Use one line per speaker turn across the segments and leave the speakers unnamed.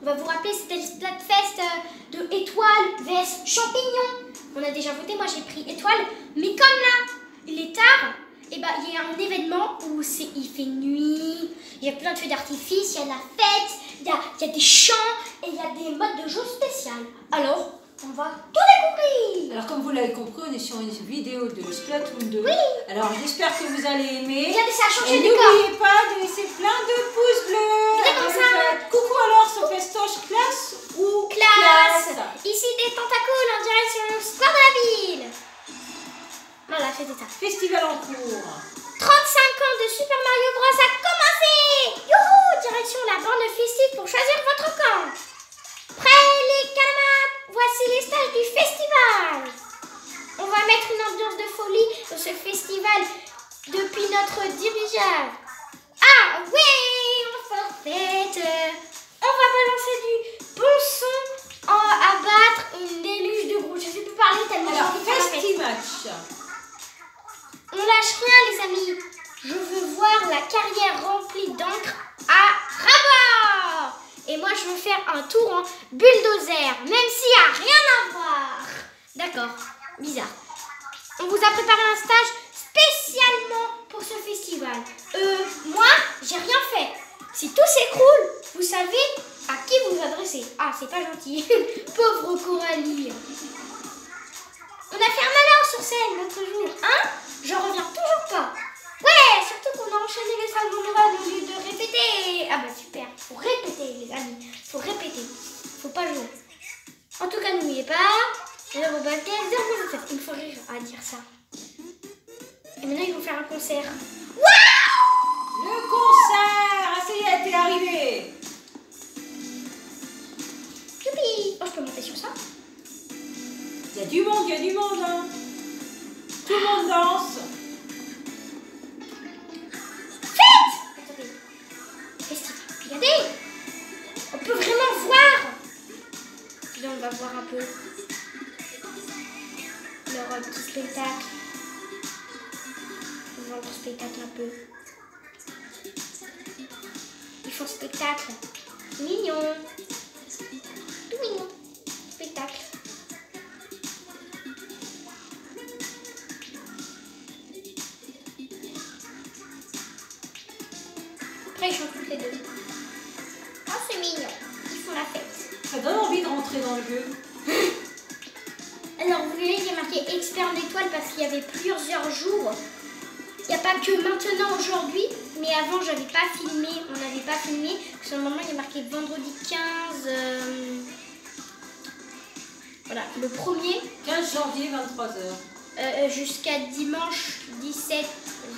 On va vous rappeler, c'était le Splatfest de étoiles vs champignons. On a déjà voté, moi j'ai pris étoiles. Mais comme là, il est tard, et bah, il y a un événement où il fait nuit, il y a plein de feux d'artifice, il y a la fête, il y a des chants et il y a des modes de jeu spéciales. Alors, on va tout découvrir.
Alors comme vous l'avez compris, on est sur une vidéo de Splatoon 2.
Oui.
Alors j'espère que vous allez aimer.
Regardez, ça a changé
Et
de décor.
n'oubliez pas de laisser plein de pouces bleus.
C'est comme ça.
Coucou alors, ce festoche classe ou
Classe. Ici des tentacules en direction du square de la ville. Voilà, c'était ça.
Festival en cours.
35 ans de Super Mario Bros a commencé. Youhou, direction la borne festive pour choisir votre camp. Prêts les camarades, voici les stages du festival. On va mettre une ambiance de folie dans ce festival depuis notre dirigeable. Ah oui, on fait fête. On va balancer du bon son à battre une déluge de gros. Je ne sais plus parler tellement j'ai
Alors
envie de faire la fête.
Festimatch.
On lâche rien les amis. Je veux voir la carrière remplie d'encre à ras-bord. Et moi je veux faire un tour en bulldozer, même s'il n'y a rien à voir. D'accord, bizarre. On vous a préparé un stage spécialement pour ce festival. Moi, j'ai rien fait. Si tout s'écroule, vous savez à qui vous vous adressez. Ah, c'est pas gentil. Pauvre Coralie. On a fait un malheur sur scène l'autre jour, hein? J'en reviens toujours pas. Ouais, surtout qu'on a enchaîné les salles monorables au lieu de répéter. Ah bah super, faut répéter les amis, faut répéter, faut pas jouer. En tout cas, n'oubliez pas, il me faut rire à dire ça. Et maintenant, ils vont faire un concert. Waouh!
Le concert. Ah ça y est, t'es arrivé.
Youpi! Oh, je peux monter sur ça?
Il y a du monde, hein. Tout le monde danse.
Attendez. Festival. Regardez! On peut vraiment voir! Là, on va voir un peu leur petit spectacle. On va voir leur spectacle un peu. Ils font spectacle. Mignon. Tout mignon. Spectacle. Après, ils chantent toutes les deux. Oh, c'est mignon. Ils font la fête.
Ça donne envie de rentrer dans le jeu.
Alors, vous voyez, il y a marqué expert en étoiles parce qu'il y avait plusieurs jours. Il n'y a pas que maintenant, aujourd'hui. Mais avant, j'avais pas filmé. On n'avait pas filmé. Sur le moment, il y a marqué vendredi 15. Voilà, le 1er.
15 janvier, 23h.
Jusqu'à dimanche 17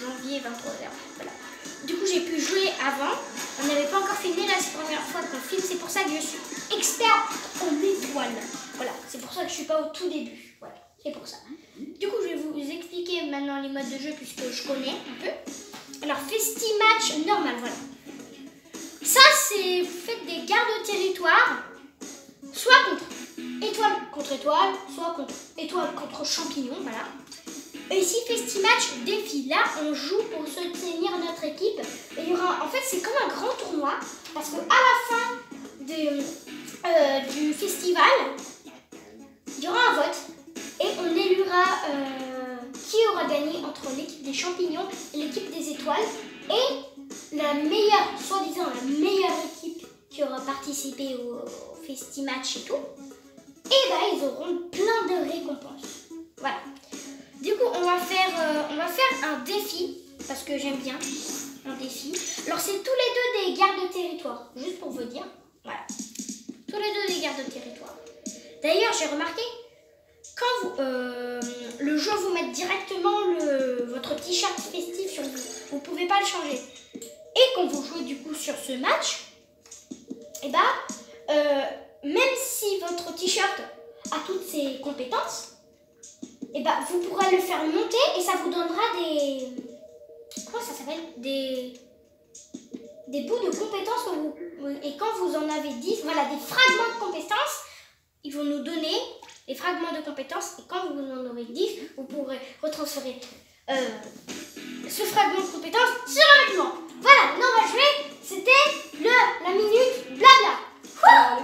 janvier 23h. Voilà. Du coup, j'ai pu jouer avant. On n'avait pas encore filmé, là, c'est la première fois qu'on filme. C'est pour ça que je suis expert en étoiles. Voilà, c'est pour ça que je suis pas au tout début. Voilà, c'est pour ça. Du coup, je vais vous expliquer maintenant les modes de jeu puisque je connais un peu. Alors, Festimatch normal, voilà. Ça, c'est vous faites des gardes de territoire, soit contre étoile, soit contre étoile contre champignon, voilà. Et ici, Festimatch défi. Là, on joue pour soutenir notre équipe. Et il y aura, en fait, c'est comme un grand tournoi. Parce qu'à la fin du festival, il y aura un vote. Et on éluera qui aura gagné entre l'équipe des champignons et l'équipe des étoiles. Et la meilleure, soi-disant la meilleure équipe qui aura participé au Festimatch et tout, et bah, ils auront plein de récompenses. Voilà. Du coup, on va faire un défi, parce que j'aime bien un défi. Alors, c'est tous les deux des gardes de territoire, juste pour vous dire. Voilà. Tous les deux des gardes de territoire. D'ailleurs, j'ai remarqué, quand le jeu vous met directement votre t-shirt festif sur vous ne pouvez pas le changer. Et quand vous jouez du coup sur ce match, et bah, même si votre t-shirt a toutes ses compétences, et bah, vous pourrez le faire monter et ça vous donnera des... Comment ça s'appelle? Des bouts de compétences. Et quand vous en avez 10, voilà, des fragments de compétences, ils vont nous donner des fragments de compétences. Et quand vous en aurez 10, vous pourrez retransférer ce fragment de compétences sur un vêtement. Voilà, maintenant on va jouer. C'était la minute blabla.
Alors, le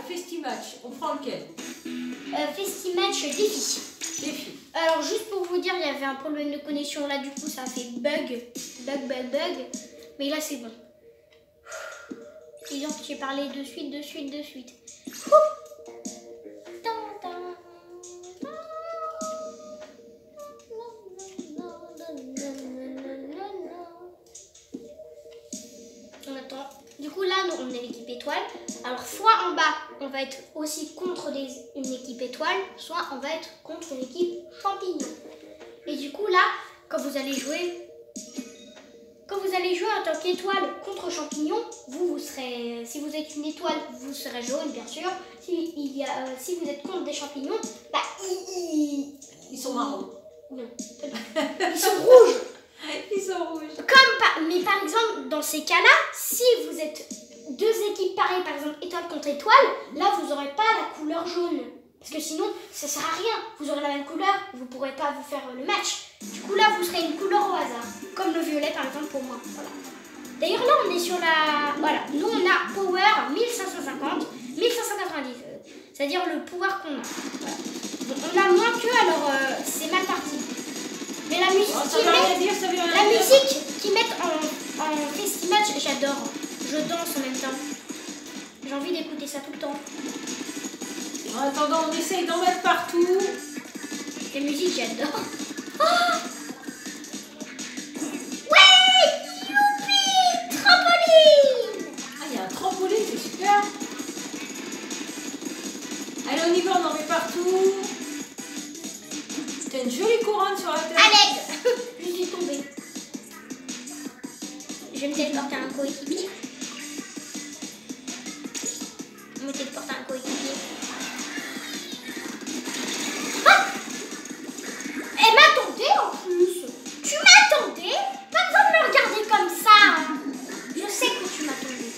Festimatch défi.
Défi.
Alors juste pour vous dire, il y avait un problème de connexion là, du coup ça a fait bug. Mais là c'est bon. Disons que j'ai parlé de suite. On attend. Du coup là, nous, on est l'équipe étoile. Alors soit en bas, on va être aussi contre une équipe étoile, soit on va être contre une équipe champignon. Et du coup là, quand vous allez jouer en tant qu'étoile contre champignon, vous serez, si vous êtes une étoile, vous serez jaune bien sûr. Si vous êtes contre des champignons, bah
Ils sont marrons.
non, ils sont rouges.
Ils sont rouges.
Mais par exemple, dans ces cas-là, si vous êtes deux équipes pareilles, par exemple étoile contre étoile, là vous n'aurez pas la couleur jaune. Parce que sinon, ça ne sert à rien. Vous aurez la même couleur, vous ne pourrez pas vous faire le match. Du coup, là, vous serez une couleur au hasard. Comme le violet, par exemple, pour moi. Voilà. D'ailleurs, là, on est sur la... Voilà. Nous, on a Power 1550, 1590. C'est-à-dire le pouvoir qu'on a. Voilà. Bon, on a moins qu'eux, alors c'est mal parti. Mais la musique qu'ils mettent en Festimatch, j'adore. Je danse en même temps. J'ai envie d'écouter ça tout le temps.
En attendant, on essaye d'en mettre partout.
La musique, j'adore. Oh ouais, youpi, trampoline.
Ah, il y a un trampoline, c'est super. Allez, on y va, on en met partout. T'as une jolie couronne sur la tête.
À l'aide. Je suis tombée. Je vais me téléporter un coéquipier. Je me téléporte un coéquipier. Elle m'attendait en plus. Tu m'attendais? Pas besoin de me regarder comme ça. Je sais que tu m'attendais.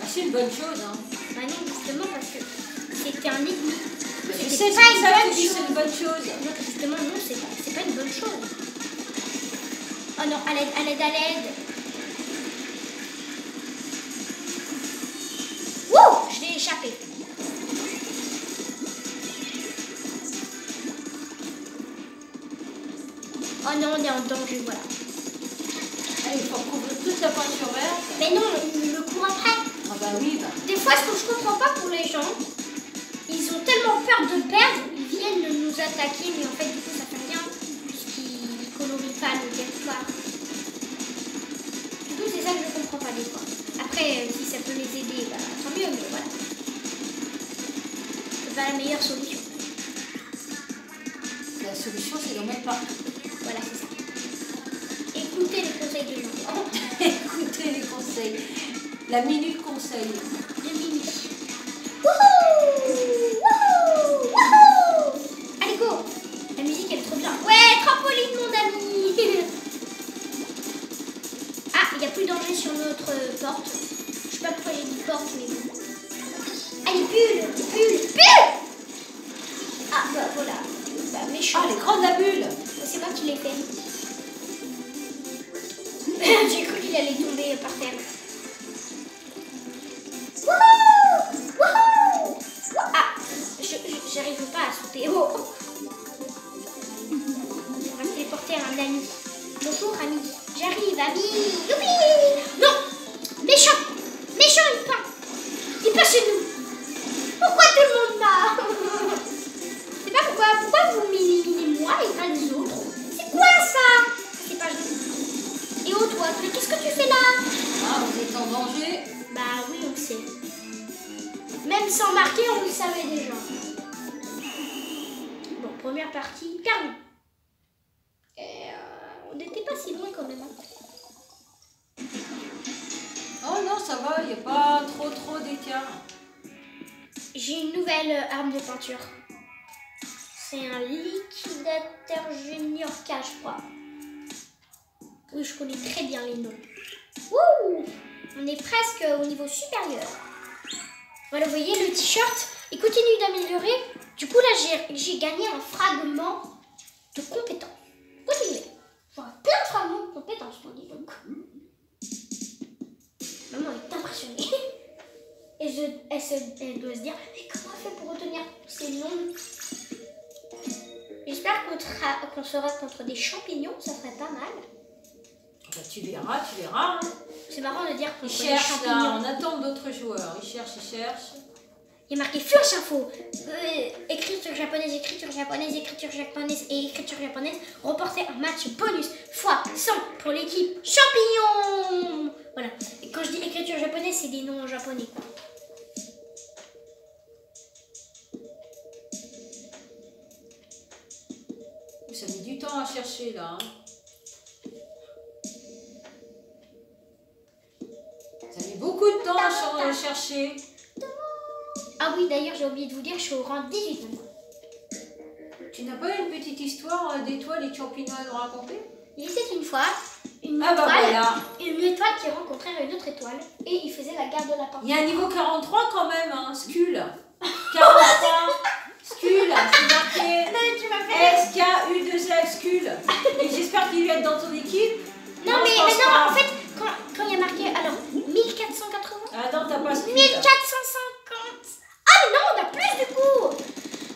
Ah, c'est une bonne chose, hein.
Bah non, justement, parce que c'était un ennemi.
Je sais, c'est pour ça que tu dis c'est une bonne chose.
Non, justement, non, c'est pas une bonne chose. Oh non, à l'aide. Wouh, je l'ai échappé. Oh non, on est en danger, voilà.
Allez, il faut recouvrir toute la peinture verte.
Mais non, il le court après.
Ah bah oui, bah.
Des fois, ce que je comprends pas pour les gens, ils ont tellement peur de perdre, ils viennent nous attaquer, mais en fait, du coup, ça fait rien, puisqu'ils colorient pas le territoire. Du coup, c'est ça que je comprends pas des fois. Après, si ça peut les aider, bah, tant mieux, mais voilà. C'est pas la meilleure solution.
La solution, c'est d'en mettre partout.
Voilà, c'est ça. Écoutez les conseils de gens.
Écoutez les conseils. La minute conseil.
De Mimi. Wouhou! Wouhou! Wouhou! Allez, go! La musique, elle est trop bien. Ouais, trampoline, mon ami! Ah, il n'y a plus de danger sur notre porte. Je sais pas pourquoi j'ai dit porte, mais bon. Allez, bulle! Ah, bah voilà. Bah, méchant.
Ah, l'écran de la bulle.
C'est moi qui l'ai fait. J'ai cru qu'il allait tomber par terre. Wouhou! Wouhou! Ah, j'arrive pas à sauter. Oh. On va se téléporter à un ami. Bonjour, ami. J'arrive, ami. Youpi! Non! Méchant! Méchant, il peint chez nous. Pourquoi tout le monde meurt? Je sais pas pourquoi vous m'éliminez moi et pas les autres. C'est quoi ça? C'est pas joli. Et oh toi, mais qu'est-ce que tu fais là?
Ah, vous êtes en danger.
Bah oui, on le sait. Même sans marquer, on le savait déjà. Bon, première partie, perdue. On n'était pas si loin quand même. Hein.
Oh non, ça va, il n'y a pas trop d'écart.
J'ai une nouvelle arme de peinture. C'est un liquidateur junior K, je crois. Oui, je connais très bien les noms. Wouh! On est presque au niveau supérieur. Voilà, vous voyez le t-shirt, il continue d'améliorer. Du coup, là, j'ai gagné un fragment de compétences. Continuez. J'aurai plein de fragments de compétences, on dit donc. Maman est impressionnée. elle doit se dire, mais comment elle fait pour retenir ces noms? J'espère qu'on sera contre des champignons, ça serait pas mal.
Bah, tu verras, tu verras. Hein.
C'est marrant de dire
Ils
contre des
cherchent
champignons.
là, on attend d'autres joueurs. Ils cherchent.
Il y a marqué Flash Info. Écriture japonaise et écriture japonaise. Remporter un match bonus fois 100 pour l'équipe champignon. Voilà. Et quand je dis écriture japonaise, c'est des noms en japonais. Quoi.
Ça met du temps à chercher là. Hein. Ça met beaucoup de temps à chercher.
Ah oui, d'ailleurs, j'ai oublié de vous dire, je suis au rang 18 maintenant.
Tu n'as pas une petite histoire d'étoiles et de champignons à nous raconter?
Il était une fois une étoile qui rencontrait une autre étoile et il faisait la garde de la porte.
Il y a un niveau 43 quand même, hein, Skull. 43. Skull, c'est marqué SKU2L Skull. Et j'espère qu'il va être dans ton équipe.
Non, mais non, en fait, quand il y a marqué, alors, 1480.
Ah non, t'as pas Skull.
1450. Ah, mais non, on a plus du coup.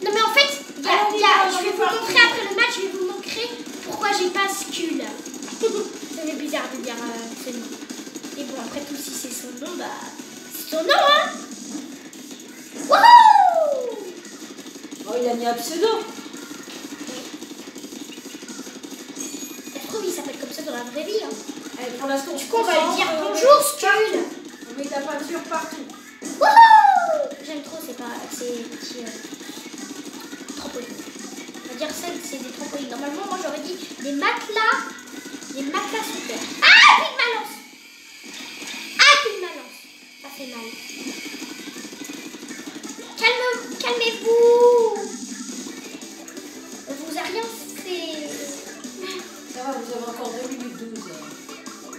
Non, mais en fait, je vais vous montrer après le match, je vais vous montrer pourquoi j'ai pas Skull. Ça fait bizarre de dire ce nom. Et bon, après tout, si c'est son nom, bah, c'est son nom, hein. Wouhou!
Oh, il a mis un pseudo.
Ça se trouve, il s'appelle comme ça dans la vraie vie, hein.
Allez, pour l'instant,
du coup, on va lui dire bonjour, Skull.
On met ta peinture partout.
Wouhou! J'aime trop ces petits trampolines. On va dire ça, c'est des trampolines. Normalement, moi, j'aurais dit des matelas. Des matelas sous terre. Ah, puis de ma lance. Ah, puis de ma lance. Ça fait mal. Calmez-vous. On vous a rien fait.
Ça va, vous avez encore 2 minutes 12.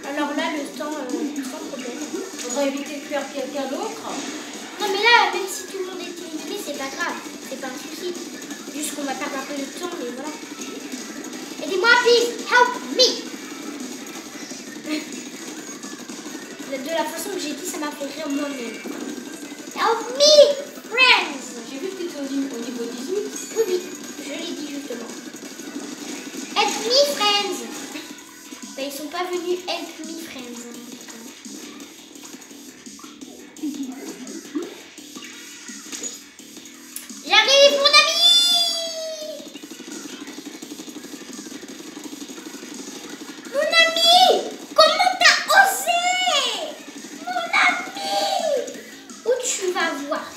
Alors là, le temps, sans problème.
Faudrait éviter de perdre quelqu'un d'autre.
Non, mais là, même si tout le monde est éliminé, c'est pas grave. C'est pas un souci. Juste qu'on va perdre un peu de temps, mais voilà. Aidez-moi, please. Help me. De la façon que j'ai dit, ça m'a fait rire moi-même. Help me, friends.
J'ai vu que tu étais au niveau 18.
Oui, je l'ai dit justement. Help me, friends. Ben, ils sont pas venus help me, friends. J'arrive, mon ami. Mon ami, comment t'as osé? Mon ami, où tu vas voir?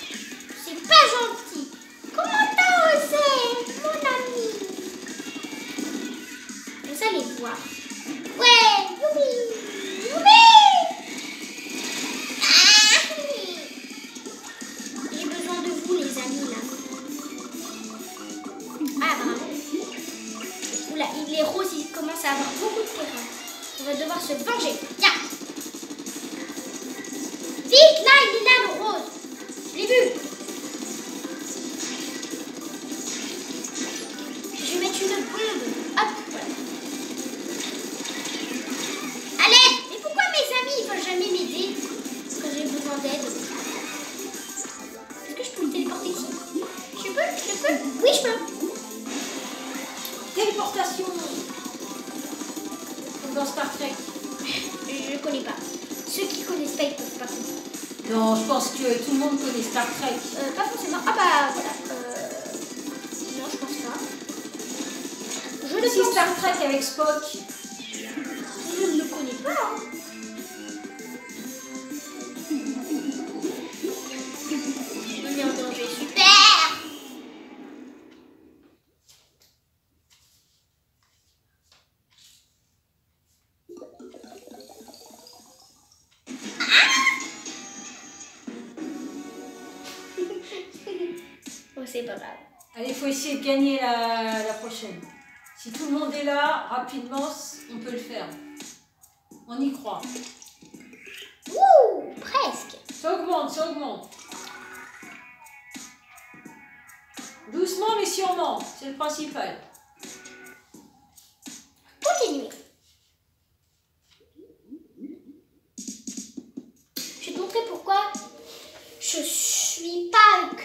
C'est pas gentil. Comment t'as osé, mon ami? Vous allez voir. Ouais, youpi, youpi. Ah, j'ai besoin de vous, les amis, là. Ah, bravo. Oula, les roses, ils commencent à avoir beaucoup de terrain. On va devoir se venger. Tiens. Vite, là, il est là, le rose. Je l'ai vu. Je vais mettre une bombe. Hop, voilà. Allez, mais pourquoi mes amis, ils veulent jamais m'aider quand j'ai besoin d'aide? Est-ce que je peux me téléporter ici? Je peux? Oui, je peux.
Téléportation. Comme dans Star Trek.
Je connais pas. Ceux qui connaissent pas, ils peuvent pas comprendre.
Non, je pense que tout le monde connaît Star Trek.
Pas forcément. Ah bah voilà. Non, je pense pas. Je ne
Si
pense
Star Trek avec Spock.
Je ne le connais pas. Hein. On est en danger. Super. Oh, c'est pas grave.
Allez, il faut essayer de gagner la prochaine. Si tout le monde est là, rapidement, on peut le faire. On y croit.
Ouh, presque.
Ça augmente, ça augmente. Doucement mais sûrement, c'est le principal.
Continuez. Je vais te montrer pourquoi je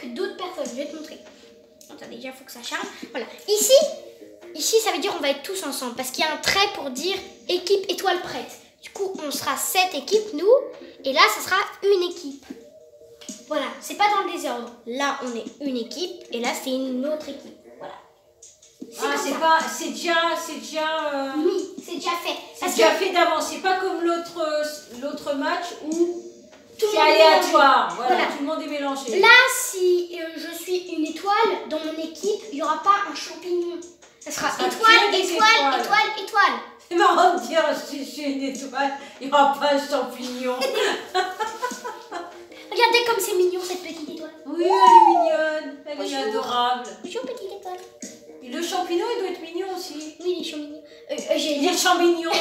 avec d'autres personnes. Je vais te montrer. Attends, déjà, il faut que ça charge. Voilà. Ici, ça veut dire on va être tous ensemble. Parce qu'il y a un trait pour dire équipe étoile prête. Du coup, on sera 7 équipes, nous. Et là, ça sera une équipe. Voilà. C'est pas dans le désordre. Là, on est une équipe. Et là, c'est une autre équipe. Voilà.
C'est déjà...
Oui, c'est déjà fait.
C'est déjà fait d'avance. C'est pas comme l'autre match où
Tout
c'est
le monde est
aléatoire.
mélangé.
Voilà, tout le monde est mélangé.
Là, si je suis une étoile, dans mon équipe, il n'y aura pas un champignon. Ça sera
Ça sera
étoile,
que des
étoile,
étoiles.
étoile, étoile.
C'est marrant de dire je suis une étoile, il n'y aura pas un champignon.
Regardez comme c'est mignon cette petite étoile.
Oui, elle est mignonne, elle est
Bonjour.
adorable.
Bonjour petite étoile.
Et le champignon, il doit être mignon aussi.
Oui, les champignons.
Il est champignon.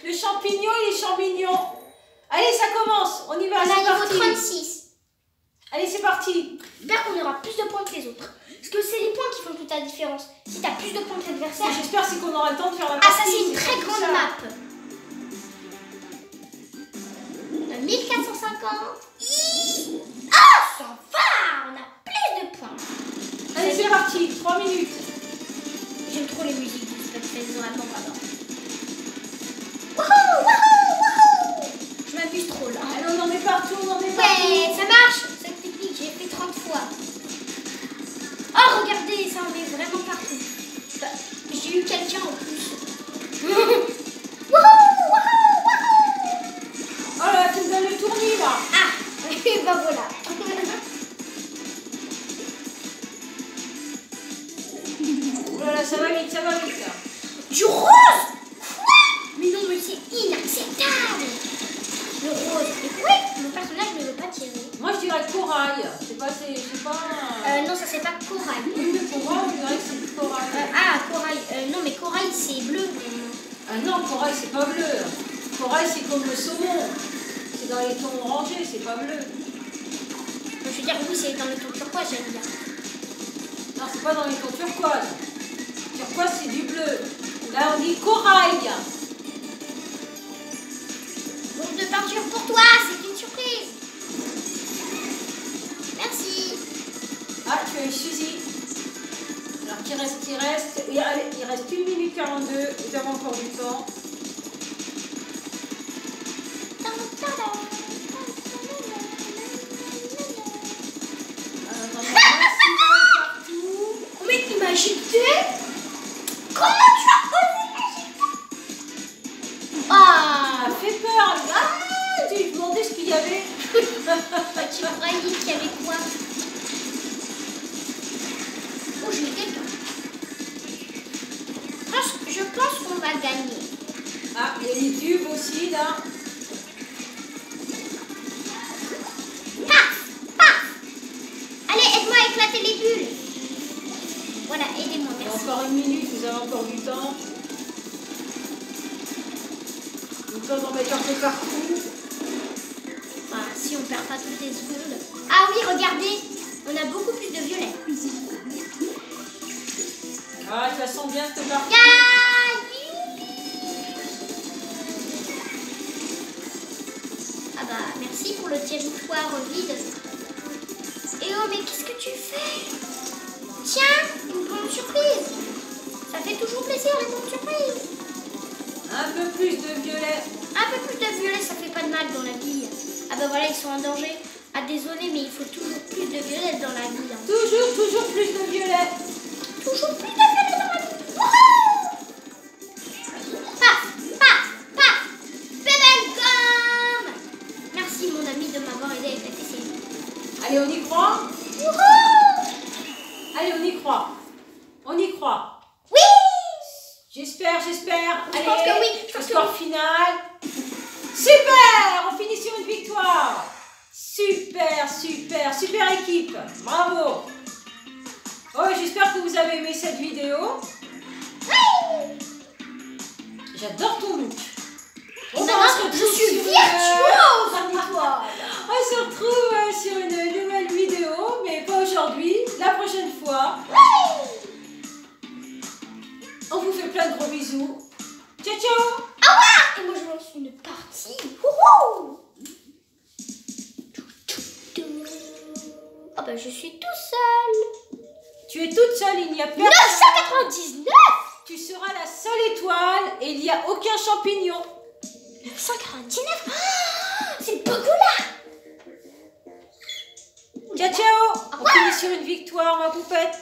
Le champignon, il est champignon. Allez, ça commence, on y va,
On
c'est
a niveau
parti.
36.
Allez, c'est parti.
J'espère qu'on aura plus de points que les autres. Parce que c'est les points qui font toute la différence. Si tu as plus de points que l'adversaire...
J'espère c'est qu'on aura le temps de faire la
Ah,
partie.
ça c'est une très
surtout
grande
ça.
map. On a 1450. Ah, ça va. On a plus de points.
Allez, c'est parti, 3 minutes.
J'aime trop les musiques du Splatfest, vraiment, pardon. Wouhou, wouhou, wouhou. Je m'amuse trop là.
Allez, on en met partout, on en met partout.
Ouais, ça marche. Cette technique, j'ai fait 30 fois. Oh, regardez, ça en met vraiment partout. Bah, j'ai eu quelqu'un en plus. Wouhou, wouhou, wouhou.
Oh là, tu me donnes le tournis là.
Ah, et bah voilà.
Oh là là, ça va vite, ça va vite là.
Du rose. Quoi? Mais non, mais c'est inacceptable. Le rose. Et pourquoi mon personnage ne veut pas tirer?
Moi je dirais corail. C'est pas.
Non, ça c'est pas corail.
Oui, mais pour moi, on dirait que c'est corail.
Corail. Non, mais corail c'est bleu.
Ah non, corail c'est pas bleu. Corail c'est comme le saumon. C'est dans les tons orangés, c'est pas bleu.
Je veux dire, oui, c'est dans le ton turquoise, j'allais dire.
Non, c'est pas dans les tons turquoise. Turquoise c'est du bleu. Là on dit corail.
Bombe de peinture pour toi, c'est une surprise. Merci.
Ah, tu as eu Suzy. Alors qui reste. Allez, il reste 1 minute 42. Nous avons encore du temps. Partout.
Mais il m'a jeté. Comment tu as osé m'agiter? Ah,
Ça m'a fait peur. Ah, tu me demandais ce qu'il y avait.
tu croyais qu'il y avait quoi? Oh, j'ai quelqu'un. Je pense qu'on va gagner.
Ah, il y a les tubes aussi là.
Paf, paf. Allez, aide-moi à éclater les bulles. Voilà, aidez-moi,
Il y a
merci.
encore 1 minute, vous avez encore du temps. Le temps d'en mettre un peu partout.
Voilà, si on perd pas toutes les secondes. Ah oui, regardez, on a beaucoup plus de violet.
Ah, ça sent bien ce partout.
Ah bah, merci pour le territoire vide. Et oh, mais qu'est-ce que tu fais? Tiens, une grande surprise. Ça fait toujours plaisir, les grandes surprises.
Un peu plus de violet.
Un peu plus de violet, ça fait pas de mal dans la vie. Ah bah voilà, ils sont en danger. Ah désolé, mais il faut toujours plus de violet dans la vie. Hein.
Toujours plus de violet.
Toujours plus de violet dans la vie. Wouhou! Paf, paf, paf. Bébé gomme. Merci mon ami de m'avoir aidé avec la TCM.
Allez, on y croit.
Wouhou!
Allez, on y croit. On y croit.
Oui!
J'espère.
Je pense que oui, je pense que
Score final. Super! On finit sur une victoire. Super équipe. Bravo. Oh, j'espère que vous avez aimé cette vidéo. J'adore ton look.
Et
On
maintenant,
se retrouve
je suis
sur
virtuose en étoile.
On se retrouve sur une nouvelle vidéo, mais pas aujourd'hui, la prochaine fois. On vous fait plein de gros bisous. Ciao, ciao!
Et moi je lance une partie. Wouhou! bah, je suis tout seul.
Tu es toute seule, il n'y a personne.
999.
Tu seras la seule étoile et il n'y a aucun champignon.
999. Ah, c'est beaucoup là.
Ciao, ciao. On finit sur une victoire, ma poupette.